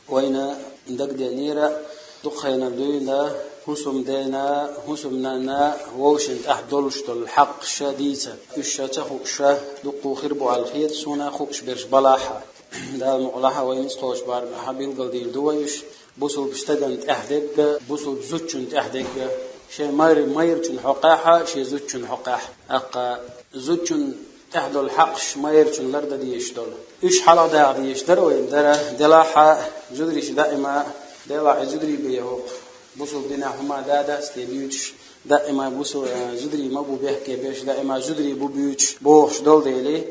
وين دق دينيرا دخينا دوينا هسم دينا هسم نانا ووشن أحدلش الحق شديدة الشتا خوشة دقو خربو على الخير سونا خوش برش بلاحة دا مقلاحة وين استوش بار حبيل قلديل دويش بوصل بشتغل أحدق بوصل بزوجن أحدق شيء ماير جن حقاحة شيء زوجن حقاح أق زوجن تحدل الحقش ماير جن لرد ديشتول إيش حلا دا ديشتر وين درا دلاحة جدريش دائما دلا جدري بيهو بوصل دينا هما دادا استبيوش دائما بوصل جدري ما بو بيحكي بيش دائما جدري بو بيوش بوش دول ديلي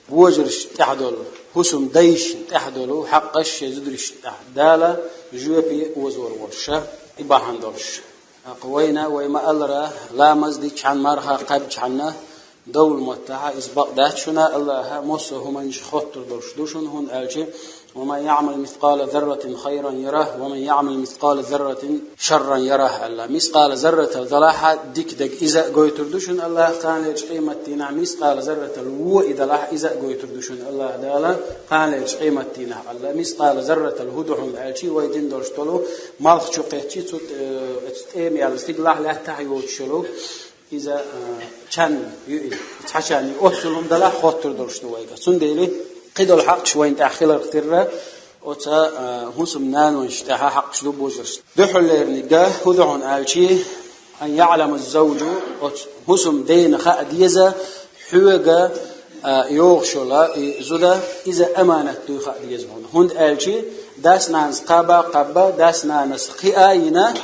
بوجرش تحدل حسم ديش تحدلو حقش جدريش تحدالا جوبي وزور ورشة إباحان دولش قوينا ويما ألرا لا مزدي كان مرها قبل كنا دول متها إسبق داتشنا الله موسى هم خطر دوشون هون ألجي ومن يعمل مثقال ذرة خيرا يره ومن يعمل مثقال ذرة شرا يره الله مثقال ذرة الضلاحة ديك دق إذا قويتر دوشون الله قال لك قيمتنا مثقال ذرة الو إذا لا إذا قويتر دوشون الله دالا قال لك قيمتنا الله مثقال ذرة الهدوء الألجي ويدين دورشتلو مالك شقيتي تت إيمي على استقلال لا تعيوت شلو إذا كان تحشاني أوصلهم دلا خاطر درشتو ويجا سنديلي قيد الحق شوين تأخير اختيره وتا هسم نان وانشتها حق شلو بوجرش دحول لرنجا هذعون ألشي أن يعلم الزوج هسم دين خاديزة حوجا يوغشلا زودا إذا أمانة دو خاديزة هند ألشي داس نانس قبا داس نانس خياينا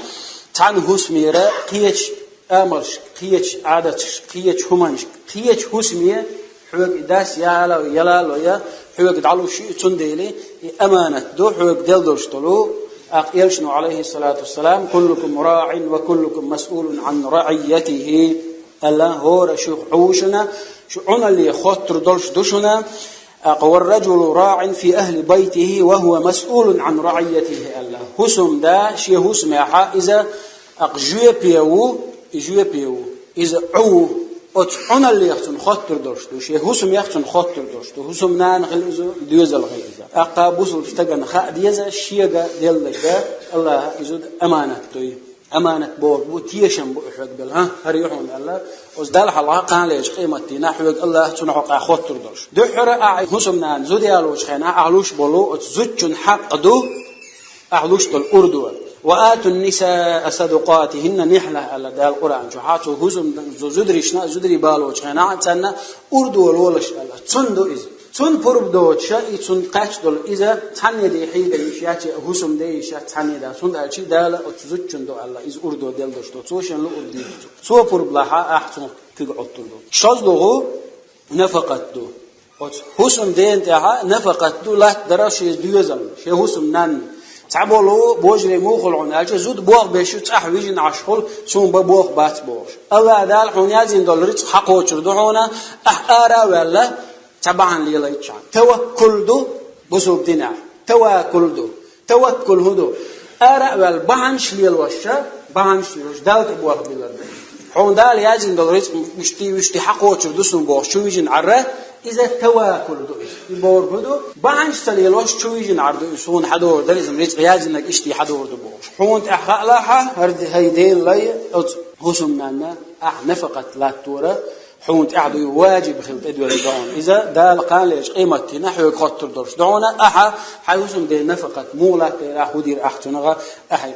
تان هسميرة قيش أمرش قيش عادتش قيش همانش قيش هسمية حوج داس يلا لويا حوج دعلو شيء تنديلي أمانة دو حوج دل دوشتلو أقيلشنو عليه الصلاة والسلام كلكم راع وكلكم مسؤول عن رعيته الله هو شو عوشنا شو عنا اللي خطر دولش دوشنا والرجل راع في أهل بيته وهو مسؤول عن رعيته الله هسم دا شيء هسم يا إذا أقجوا بيو إذا عو أتعنا اللي يختن خطر درشتو شيء هسم يختن خطر درشتو هسم نان غلزو ديوز الغيزة أقابوس الفتجن خا ديزا شيء ديال لجا الله يزود أمانة توي أمانة بو تيشن بو حق بالها هريحون الله وزدال الله قال ليش قيمتي نحوق الله تنحق خطر درش دحرة هسم نان زوديالوش خنا أعلوش بلو زوجن حق دو أعلوش بالأردو وآتوا النساء صدقاتهن نحلة على ده القرآن جحاتو هزم زدريشنا زدري بالوش خنا عتنا أردو الولش الله تندو إز تون برب دوت شيء تون قش دول إذا تاني ده حيد يشيات هزم ده يشيات تاني ده تون ده شيء ده لا تزوجن دو الله إز أردو دل دوشتو توشن لو أردي سو برب لها أحسن تقعدتو شاز لغو نفقت دو هزم ده انتها نفقت دو لا درش ديوزل شيء هزم نان تعبولو بوجري موخل عناجة زود بوغ بيشو تحويجن عشقل سون بوغ بات بوغ الله دال حنيازين دولريت حقو چردونا أحارا ولا تبعا ليليتشان توكل دو بسوب دينار توكل هدو أرا ولا بانش ليلوشا بانش ليلوش دالك بوغ بلد حون دال يازين دولريت وشتي حقو چردوسون بوغ شويجن عره إذا توكل دو يبور بدو بانش تليلوش شويجن عردو يسون حدور دلزم ريت قياز إنك إشتي حدور دو بوش حونت أخلاها هرد هيدين لي هسم نانا نفقت لا تورا حونت أعدو واجب خلط إدوى الدعون إذا دال قال ليش قيمتي نحو يقطر درش دعونا حيوسم دي نفقت مولا ودير أحتنغا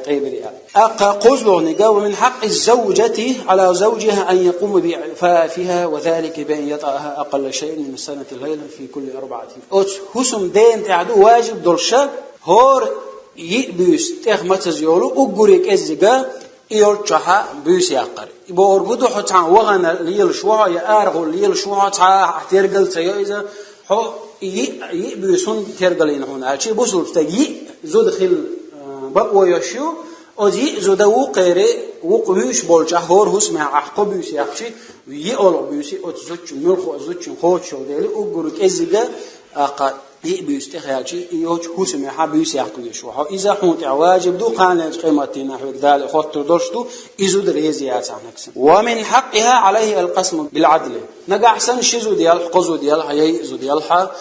قيبري أقا قزلو نقاو من حق الزوجة على زوجها أن يقوم بفافها وذلك بأن يطأها أقل شيء من السنة الليلة في كل 4 أيام هسم دين تعدو واجب درشا هور يبيس تخمتز يولو أقريك إزيقا يلجها بيس يقر يبورجدو حتى وغنا ليل شوها يأرغو ليل شوها ترجل تيجا هو يبيسون ترجلين هنا شيء بوصل تجي زود خل بقوا يشيو أزي زود وقري وقبيش بولجه هور هسمع عقبيش يحشي ويألو بيسي أتزوج ملخو أتزوج خوش وديلي أقولك إزجا أق يبيستخيل شيء يوج هسمع حبيس يحكي شو ها إذا حنت واجب دو قانون قيمتنا حق ذلك خاطر درشتو إزود ريزيات عنكسن ومن حقها عليه القسم بالعدل نجا أحسن شيء زود يال قزود يال هي زود يالها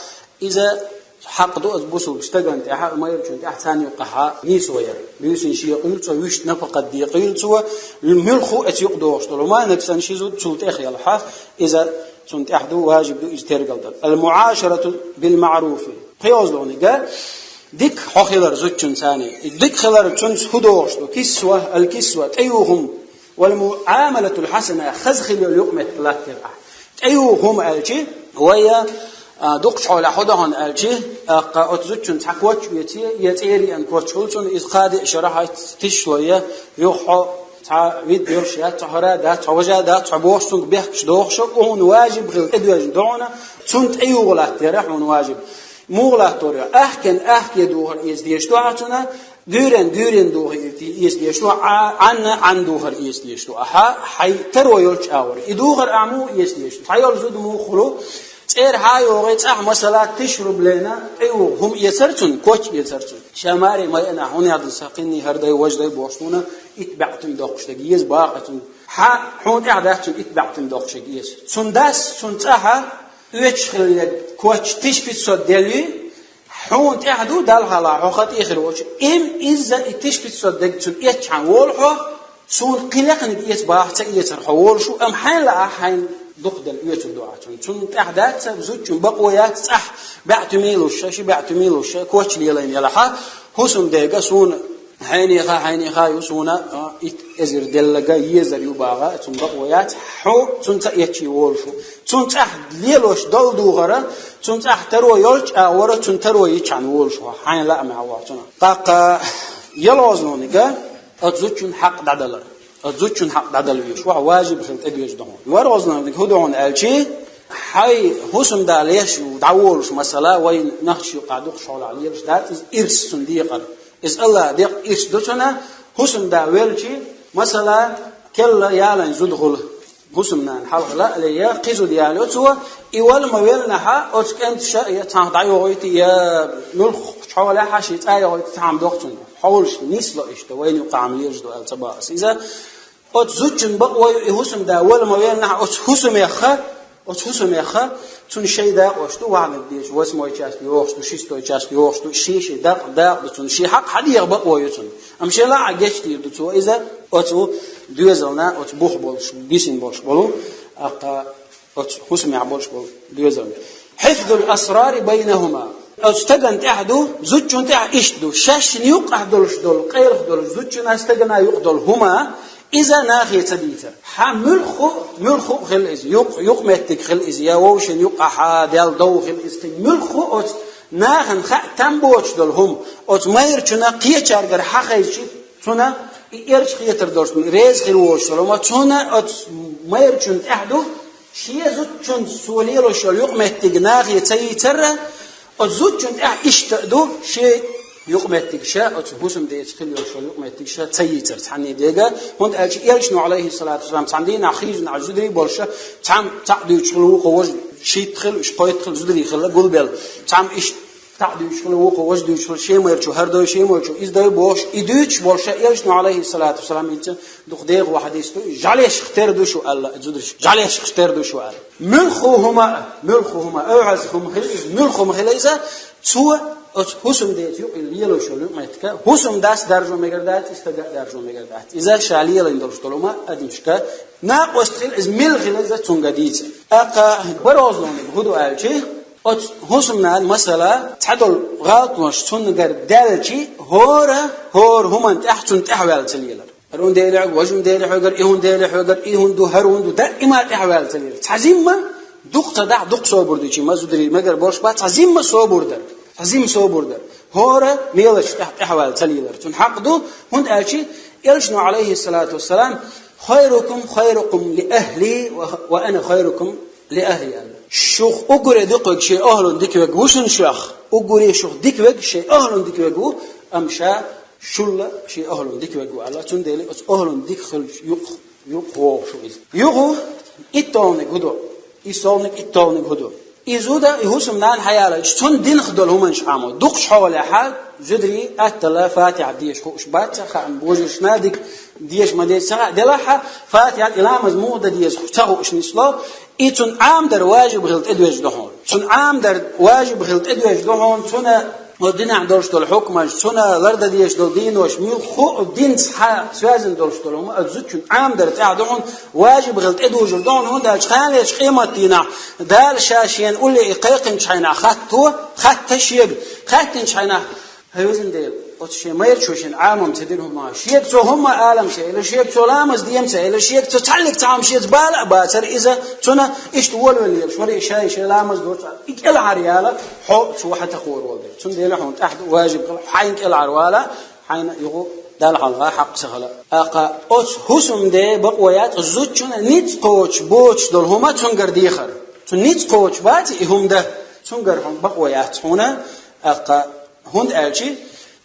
إذا حق دو أزبوسو بشتغل تحا ما يرجون تحتاني وقحا نيسوير بيوسن شيء قيلتو ويش نفقة دي قيلتو الملخو أتيقدو وشتلو ما نكسن شيزو تشوت أخي الحا إذا تنت أحدو واجب دو إجترقل دل المعاشرة بالمعروف قيوزلوني قال ديك حخيلر زوجن ثاني ديك خلر تشنس هدوشتو كسوة الكسوة أيوهم والمعاملة الحسنة خزخل اليقمة لا ترعى أيوهم ألشي ويا دقش على حدهن ألشي أتزوجن تحكوش يتيري أن كوتشولسون إذ قاد شرحت تشوية يوحى تعود يرشيات تعرادات تعوجادات تعبوشتون بيحكش دوخش وهون واجب غير أدوج دعونا تنت أيوه لا ترح من واجب مغلا توريا أحكي دوهر يزديشتو عتنا دورن دوهر يزديشتو عن دوهر يزديشتو حي ترو يلش أور يدوهر أعمو يزديشتو حيال زود مخلو تير هاي وغيت مثلا تشرب لنا أيوه هم يسرتون كوش يسرتون شماري ما أنا هون هذا ساقيني هرداي وجداي بوشتونا اتبعتم دقشتجيز باقتم هون أعداتم اتبعتم دقشتجيز سنداس سنتها يشخل كوش تشبت صد دلي هون تعدو دالها عقد إخروج إذا تشبت صد دقتم يتشان والحه سون قلقن يتباح تيتر حولشو حين لا حين دقدل يتدعاتون سون تعدات بزوجهم بقويات صح بعتميلو الشاشي بعتميلو الشاشي كوش ليلين يلحا حسن دقة سون حيني خا يسونا إزر دلجا يزر يباغا تون بقويات حو تون تأيتشي والشو تون تح ليلوش دل دوغرا تون تح ترو يلش أورا تون ترو يشان والشو حين لا مع وقتنا قاق يلازنوني قال أتزوجن حق دادلر أتزوجن حق دادل ويش واجب في الأدوية دهون ورازنوني هدون الشي حي حسن داليش ودعولش مثلا وين نخش يقعدوش شغل عليه ده إرس صنديقر إذا الله ديق إستدوتنا حسن داويلشي مثلا كلا يالن زدخل حسن حلق لا ليا قيزو ديالوتوا إيوال ما ويلنها أتكنت شيء تعدعويتي يا ملخ حوالي حشي تعدعويتي تعم دكتون حولش نيسلا إشته وين يقع مليرج دو التباس إذا أتزوجن بقوي حسن داول ما ويلنها أتحسم يخا تون شيء دا واشتو وعمل ديش واسمه يجاسبي واشتو شيستو يجاسبي واشتو شيء دا تون شيء حق حد يغبق ويتون أمشي لا عجشتي دتو إذا أتو دوزلنا أتبوح بولش بيسين بولش بولو حسم يعبولش بول دوزلنا حفظ الأسرار بينهما أستجن تحدو زوجون تح إشدو شاش نيوق أحدلش دول قير أحدل زوجون أستجنا يقدل هما إذا ناخي تديتا ملخو خل إز يق متك خل إز يا ووشن يق حادل دو خل إز ملخو أت ناخن خ تنبوش دلهم أت ماير شنا قيا شارجر حقيقي شنا إيرش قيا تردوش ريز خل ووش لما شنا أت ماير شن تحدو شيء زوج شن سوليلو شل يق متك ناخي تيتر أت زوج شن إشتدو شيء يقمتك شاء أتبوسم ديت خلي وشو يقمتك شاء تيتر تعني ديجا هون أجي يرشنو عليه الصلاة والسلام تعمدين خيجنا على جدري برشة تعم تعدي يشلو قوج شيء تخل إيش قايد تخل جدري خلا قول بيل تعم إيش تعدي يشلو قوج دي يشلو شيء ما يرشوا هردا شيء ما يرشوا إذا ده باش يدوش برشة يرشنو عليه الصلاة والسلام أنت دخدير واحد يستو جاليش اختار دوشو الله جدري جاليش اختار دوشو الله ملخهما أعزهم خليز ملخهم خليزة سوى حسم ديت يو الليلو شلو ما يتك حسم داس درجو مقدات استجا درجو مقدات إذا شاليه ليندرش طلوما أديشك ناقص تخيل إزميل خلازة تونجديت أقا برازلوني بهدو ألشي حسم نال مثلا تعدل غلط مش تونجر دالشي هور هم تحتون تحوال تليلر هرون ديلع وجم ديلع حجر إيهون ديلع حجر إيهون دو هرون دو دائما تحوال تليلر تعزيم ما دق صوبر ديشي ما زودري مقر برش بعد تعزيم ما صوبر در عزيم صوبردر هورا ميلش تحت أحوال تليلر تنحقدو هند أشي يرشنو عليه الصلاة والسلام خيركم لأهلي وأنا خيركم لأهلي شوخ أقول دقق شيء أهل دكوج وشن شخ أقول شوخ دكوج شيء أهل دكوجو أمشى شلة شيء أهل دكوجو على تندلي أهل دكخل يق شو يغو إتونك هدو إسونك إتونك هدو إذا يهوسم نان حياله شتون دين خدول هم نشامو دقش حوالي حال جدري أتلا فاتح ديش خوش بات خام بوجش نادك ديش ما ديش سرع دلها فاتح إلى مزمود ديش تاو إيش نسلا إتون عام در واجب غلط إدوج دهون تون عام در واجب خلت ادوش دهون تون ودين عندوش دول حكمش تون لرد ديش دول دينوش ميل خو دين صح سوازن دوش دولهم ازوتشون عام در تعدون واجب خلت ادوش دهون هون داش خالش قيمة دينا دال شاشين قولي إقيقن شحنا خط شيء خطن شحنا هيوزن ديل وتشي ما يرشوشين عامهم تدينهم ما شيء تو هم عالم شيء إلا شيء تو لامز ديم شيء إلا شيء تو تعلق تعم شيء زبالة باتر إذا تونا إيش تقول ولا شو شيء لامز دوت إكل عريالة حو شو حتى خور ولد تون ديله حون تحت واجب حين كل عرواله حين يغو دال على حق سهلا أقا أوت حسم ده بقويات زود شون نيت قوش بوش دول هما تونجر ديخر تون نيت قوش باتي هم ده تونجر هم بقويات هنا أقا هند ألشي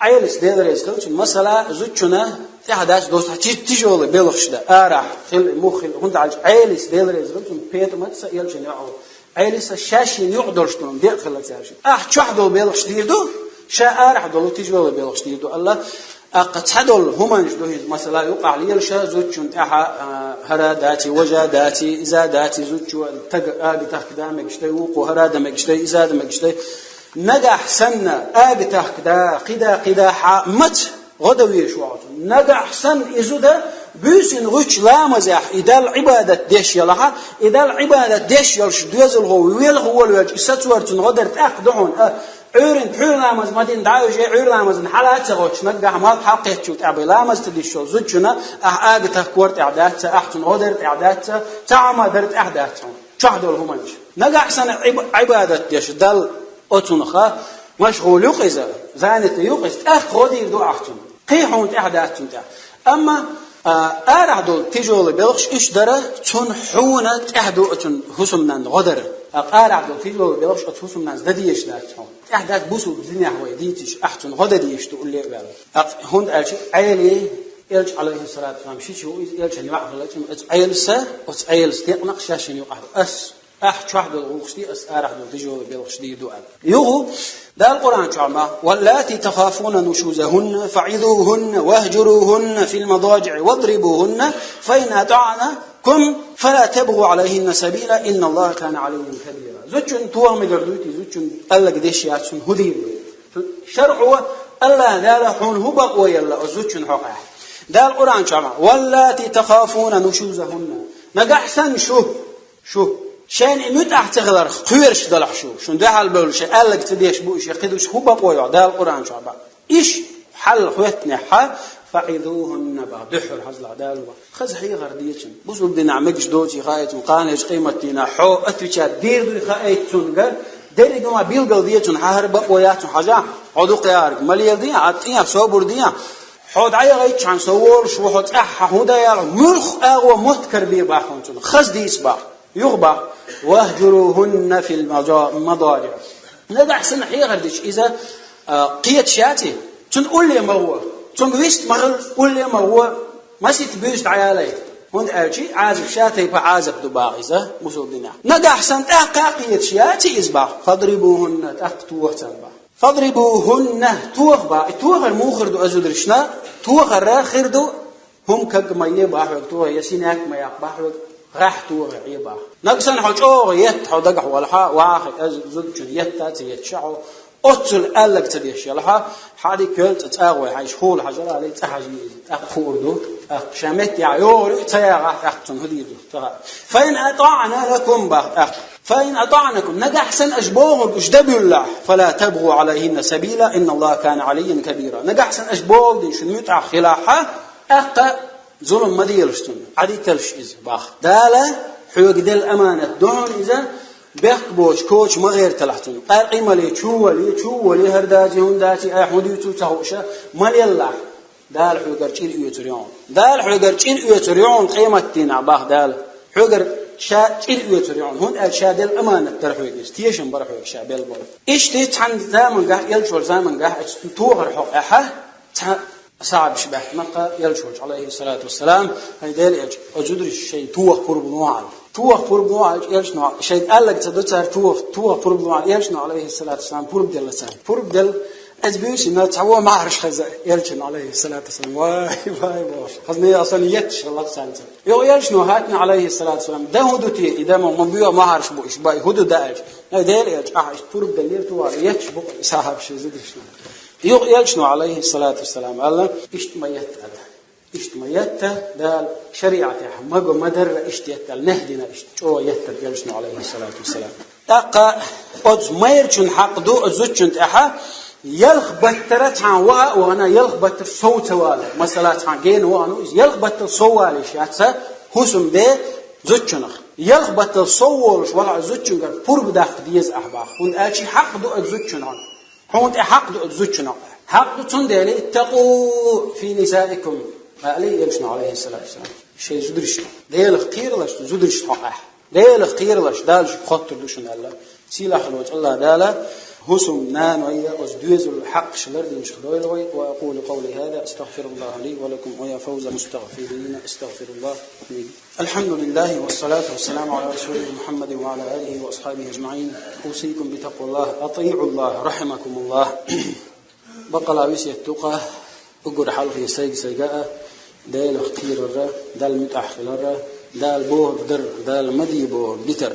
عيل استدلال يسكت مثلا زوجنا تحدث دوست تيجول بلخشده أرح خل مخل هند عيل استدلال يسكت بيت ما تسأل شنو يعو عيل سشاشين يقدرشتون بيخلص ساشين شحدول بلخش ديردو شأرح دولو تيجول بلخش ديردو الله أقتحدول هما جدوه مثلا يقع ليلشا زوجون تحا هرا داتي وجا داتي إذا داتي زوجو تج تحت دامك شتى وقو هرا دامك شتى إذا دامك شتى نجح سنة أجته قدا مت غدوي شوات نجح سن إزوده بيسن غش لا مزح إذا العبادة ديش يلها إذا العبادة ديش يلش دوزل هو ويل هو الوجه ستورت غدر تأخذون عورن بحول لامز مدين دعوة شيء عور لامز حالات غش نجح ما حقيقة شو تعب لامز تديش شو زوجنا أجته كورت إعدادته أحسن غدر إعدادته تعمى درت إعدادتهم شهدوا لهم نجح سن عبادة ديش دل أتونخا مشغول يقظة زانت يقظ غدير دو أحتون قيحون تأحداتون تا أما أرحدو تيجول بلغش إيش درا تون حونة تأحدو أتون حسمنا غدر أرحدو تيجول بلغش أتون حسمنا زديش داتون تأحدات بوسو الدنيا هو ديتش أحتون غدر ديش تقول لي بلا هند ألش عيلي إلش عليه الصلاة والسلام شيء هو إلش اللي وعد الله عيلسه وعيلس تنقنق شاشين يقعد شحد الغشدي أسأرح دو تجول بالغشدي دوال يغو ده القرآن شعما واللاتي تخافون نشوزهن فعذوهن واهجروهن في المضاجع واضربوهن فإن أطعنكم فلا تبغوا عليهن سبيلا إن الله كان عليهم كبيرا زوجن توه مجردوتي زوجن ألا قديش ياتسون هدير شرعوا ألا ذالحون هبق ويلا زوجن حقا ده القرآن شعما واللاتي تخافون نشوزهن نقحسن شو شان متأحتغلر قيرش دلحشو شون ده حال بقولش قالك تديش بوش يقدوش هو بقويا ده القرآن شعبا إيش حل خوتنا حل فعذوهن بعدحر حزل عدال خز حي غرديتون بوسو بدنا عمجش دوتي خايتون قانج قيمتنا حو أتوشات دير دو خايتون قال دير جماعة بيلقل ديتون حهر بقوياتون حاجة عدو قيارك مليل دي عطيا صبر دي حود عيا غيتش عن صور شو حود هودا يا ملخ أغوى متكر بيباحون خز دي إسباح يغبى واهجروهن في المضاجع لا أحسن حي غردش إذا قيت شاتي تنقول لي ما هو تنقويست مغل قول لي ما هو ما سيتبيست عيالي هون أرجي عازب شاتي فعازب دباغ إذا مسؤول دينا لا أحسن قيت شاتي إزبا فاضربوهن تأخذوه تنبا فاضربوهن توغبا توغر موخر دو أزودرشنا توغر راخر دو هم كجما يباحوا توغ يسينك ما يقبحوا راح توغ عيبا نقصن حجوغ يتحو دقح والحا واخي زوجن يتات يتشعو أتل ألق تديش يلحا حالي كلت تأغوي حيش خول حجر علي تحجي أخوردو شامت يعيور تياغ أختن هديدو فإن أطعنا لكم فإن أطعنكم نجحسن أجبوغ أجدبوا الله فلا تبغوا عليهن سبيلا إن الله كان عليا كبيرا نجحسن أجبوغ دي شنو يتع خلاحة أقا ظلم مديرشتون عدي تلش إذا باخ دالة حوق دل أمانة دون إذا بيخبوش كوش ما غير تلحتون قال قيمة لي شو لي هرداتي هنداتي أحمدي توتهوشة مالي الله دال حوقر تشيل يوتريون دال حوقر تشيل يوتريون قيمة تينا باخ دال حوقر تشيل يوتريون هون أشاد الأمانة ترحوقش تيشن برحوق شعب البول إيش تيتحن زمن جاه يلشول زمن جاه توغر حق أحد صعب شبه مقا يلشوج عليه الصلاة والسلام هيدال أجدر الشيء توه قرب نوع يلشنا شيء قال لك تدتر توه قرب نوع يلشنا عليه الصلاة والسلام قرب دل لسان قرب دل أزبيوش إنه تعوى ما عرش خزا يلشنا عليه الصلاة والسلام واي باش خزني أصلا يتش الله سانت يلشنا هاتنا عليه الصلاة والسلام ده هدوتي إذا ما بيوا ما عرش بوش باي هدو داج ديل يلش تفرق دليل توار يتشبق صاحب شيء زدرشنا يلشنو عليه الصلاة والسلام الله اشتميت دال شريعته مجو مدر اشتيت النهدنا اشتو يتر يلشنو عليه الصلاة والسلام أقا أز ميرشن حق دو أزوجن أحا يلخ بترت عن وأنا يلخ بتر صوت واله مثلا عن جين وأنا يلخ بتر صوالي شاتسا حسم ده زوجنخ يلخ بتر صوالش ولا زوجنغ فرب داخل ديز أحبا هون أشي حق دو أزوجنان هون حق دو أزوجنان حق دو تندلي اتقوا في نسائكم عليه يلشنا عليه الصلاة والسلام شيء زدرش ديلخ قيرلش زدرش حقه ديلخ قيرلش دالش خاطر دوشن الله سيلا خلوج الله دالا هسم نان ويا أزدوز الحق شلر دين شخروي وأقول قولي هذا أستغفر الله لي ولكم ويا فوز مستغفرين استغفر الله لي. الحمد لله والصلاة والسلام على رسوله محمد وعلى آله وأصحابه أجمعين. أوصيكم بتقوى الله أطيعوا الله رحمكم الله. بقى لابس يتقى أقول حاله في سيجاء دال اختير الرا دال متأخر الرا دال بور در دال مدي بور بتر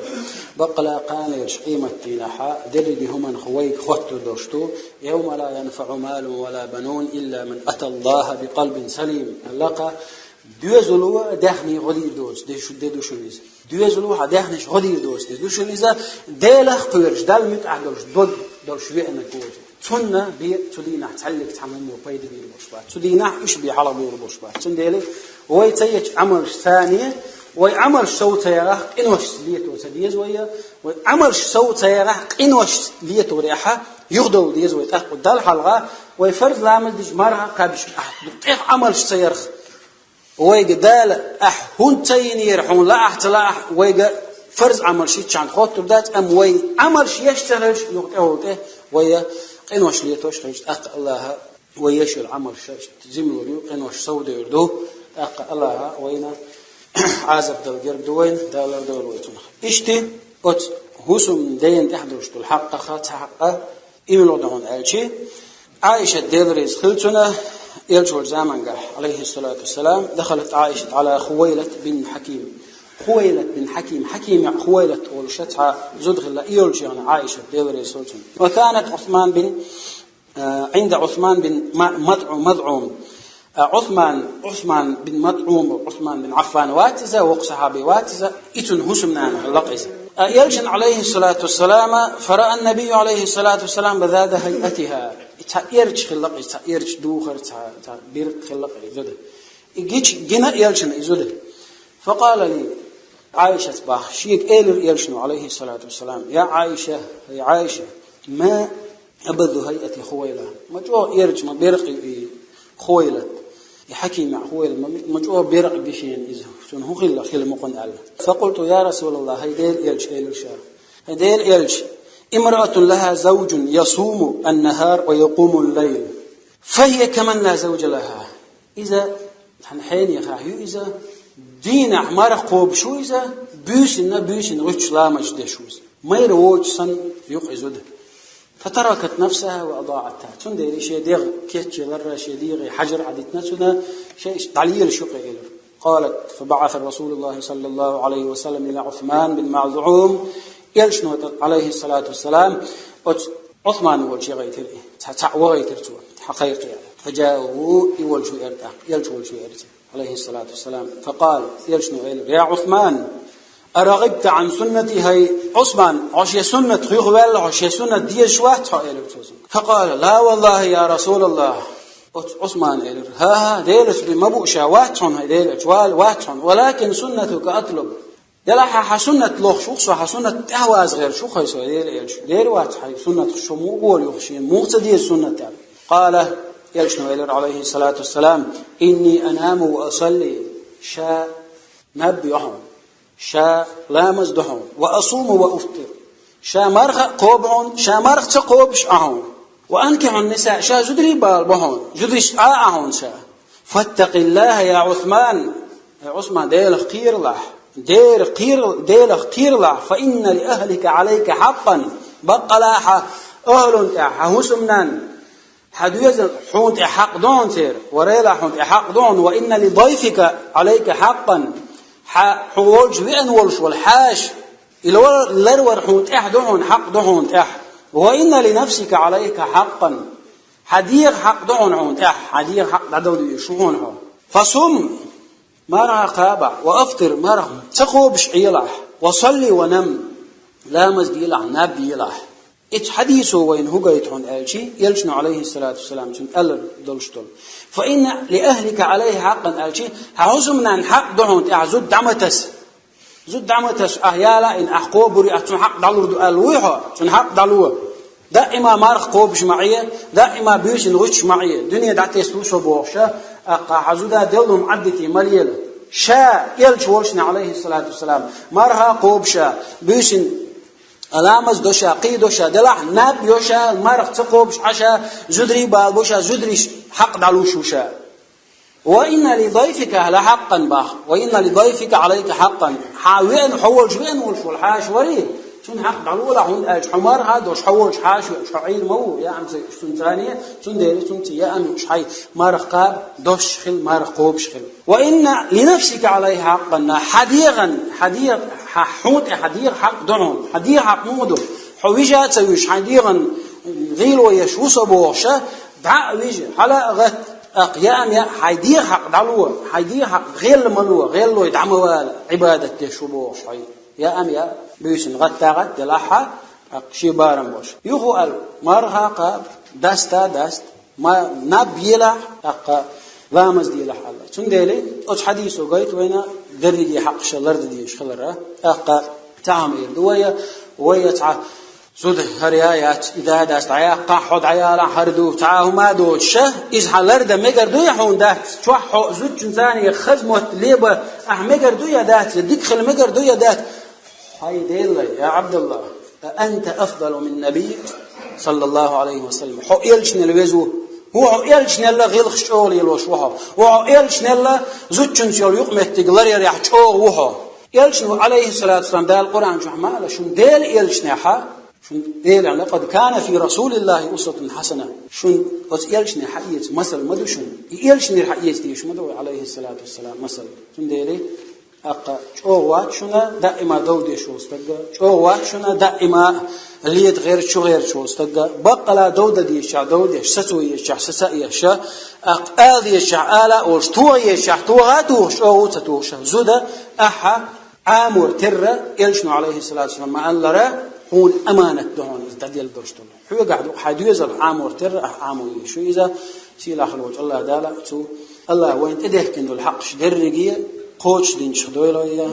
بقلا قان يشقيمة تينحا دري هم خويك خط دوشتو يوم لا ينفع مال ولا بنون إلا من أتى الله بقلب سليم لقى دوزلوا دهني غدير دوز ديش ديدوشنيز دوزلوا دهنش غدير دوز ديدوشنيز دال اختيرش دال متأخر دول شوية نقول تنا بي تدينا تعلق تعمل وبيد بير بوشبات تدينا إيش بيحلا بير بوشبات تندلي ويتيج عمل ثانية ويعمل صوت يراه إنوش ليته تديز ويعمل صوت يراه إنوش ليته ريحة يغدو ديز ويتأخذ دال حلقة ويفرز لعمل دج مرة قابش إيه عمل سيرخ ويجدال هون تينير هون لا احتلا ويج فرز عمل شيء كان خاطر بدات أم وي عمل شيء يشتغل يغدو ويا إنوش ليتوش تجد أق الله ويش العمل زملوا إنوش سود يردو أق الله وينا عازب دل جردوين دول ويتونه إشتي أت هسم دين تحضرش الحق خات حقه إملوا دون ألشي عائشة ديلريز خلتنا يلجور زمان عليه الصلاة والسلام دخلت عائشة على خويلة بن حكيم حكيم خويلة ولشتها زدخل يلجي عائشة ديلريز خلتنا وكانت عند عثمان بن مضعوم عثمان بن مطعوم وعثمان بن عفان واتزا وصحابي واتزا إتن هسمنا اللقيس يلجن عليه الصلاة والسلام فرأى النبي عليه الصلاة والسلام بذات هيئتها تأيرج خلقيس تأيرج دوخر تأبير خلقيس زده إجيش جنا يلجن إزده فقال لي عائشة باخ شيك إيلر يلجن عليه الصلاة والسلام يا عائشة ما أبذ هيئة خويلة ما جو يرج ما بيرقي خويلة يحكي مع خويلة ما جو بيرقي بشين إذا شنو خل مقن الله فقلت يا رسول الله هيديل يلج امرأة لها زوج يصوم النهار ويقوم الليل فهي كمن لا زوج لها إذا حين يخاحيو إذا دين أحمر قوب شو إذا بيسن غش لا مجد شوز ما يروج سن يقعزده فتركت نفسها وأضاعتها تندري شيء ديغ كيتش لرا شيء ديغ حجر عدتنا سنة شيء تعليل شقي قالت فبعث رسول الله صلى الله عليه وسلم إلى عثمان بن مظعوم يلشنو عليه الصلاة والسلام عثمان وجه غيتر وغيتر حقيقي فجاءوا يلشو عليه الصلاة والسلام فقال يلشنو يا عثمان أرغبت عن سنتي هاي عثمان عشي سنة خيوغوال عشي سنة دي شوات فقال لا والله يا رسول الله عثمان إلر ها ديلس بمبوشا واتون ديل أجوال واتون ولكن سنتك أطلب يلاحا حسنة لوخ شوخ حسنة تهواز غير شوخ يسو ديل وات حي سنة شمو قول يخشين مقتدي سنة قال يلشنو إلر عليه الصلاة والسلام إني أنام وأصلي شاء نبيهم شا لا مزدهم وأصوم وأفطر شا مرخ قوبعون شا مرخ تقوبش أهون وأنكح النساء شا زدري بالبهون جدريش أهون شا فاتق الله يا عثمان ديل خير له ديل خير له فإن لأهلك عليك حقا بقلاحة أهل هسمنان حدويز حونت حق دون تير وريلا حونت حق دون وإن لضيفك عليك حقا حوالج وين والش والحاش إلى لرور حوت دهون حق دهون وإن لنفسك عليك حقا حديق حق دهون حوت حديق حق دهون يشوفونه فصم مرة قابع وأفطر مرة تقوبش عيله وصلي ونم لا مزديله نبيله إت حديثه وين هو قيتون ألشي يلشن عليه الصلاة والسلام تون أل دلشتول فإن لأهلك عليه حقا ألشي هعزمنا عن حق دهون زود دعمتس أهيالا إن أحقو بري أتون حق دلور الويها تون حق دلور دائما مارخ قوبش معيه دائما بيش نغش معيه دنيا دعتي سوسو بوشة أقا حزودا دلهم عدتي مليل شا يلش ولشنا عليه الصلاة والسلام مرها قوبشا بيش علامز دوشا قي دوشا دلح ناب يوشا مرخ تقوبش عشا زدري بالبوشا زدريش حق دلوشوشا وإن لضيفك لحقا باخ وإن لضيفك عليك حقا وين حولش وين والفول حاش وري شون حق دلولا هون حمار هذا وش حولش حاش شعير مو يا أمس شون ثانية شون ديري شون تي يا أمس حي مرخ قاب دوش خل مرخ قوبش خل وإن لنفسك عليه حقا حديق حوت حديق حق دعون حديق حق مودو حويجات سويش حديقا غيل ويشوس بوشة دع ويجي حلا غت أقيام يا حديق حق دلوه حديق حق غير ملوه غير لو يدعموا عبادة تشوبوش حي يا أم يا بيشن غتاغت دلحة شيبارم بوش يخو مرها قاب دست ما نبيلا لامز دي لحالة تندلي أش حديثه قيت وين درجي حق شلرد دي شخلرة تعمير ويا تع زود هريات إذا دست عيا قحود عيالا حردو تعاه ما دوشه إذا حلرد مجر دو يحون ده شوح زود جنزاني خزمة ليبة مجر دو يدات دخل مجر دو يدات هاي ديلا يا عبد الله أنت أفضل من نبي صلى الله عليه وسلم حو إلشن الوزو هو إلشن الله غير شغل يلوشوها هو إلشن الله زوجن شغل يقمت تقلر يريح شغل وها إلشن عليه الصلاة والسلام ده القرآن شو حماله شون ديل إلشن حا شون ديل يعني لقد كان في رسول الله أسوة حسنة شون إلشن حقيقة مثل مدو شون إلشن الحقيقة دي شو مدو عليه الصلاة والسلام مثل شون ديلي أقا شوات شنا دائما دودي شو استجا شوات شنا دائما اللي غير شو غير شو استجا بقلا دودة دي شع دودة سسوي شع سسائي شع أقاضي شع آلا وشتوي شع توغاتو شو تتو شع زودا أحا عامور ترى إلشنا عليه الصلاة والسلام ما قال لرا هون أمانة دهون تديل درشتون حو قاعد حديث عامور ترى عامور شو إذا سيلا خلوج الله دالا تو الله وين تده كندو الحق شدرجية قوش دين شدويلويا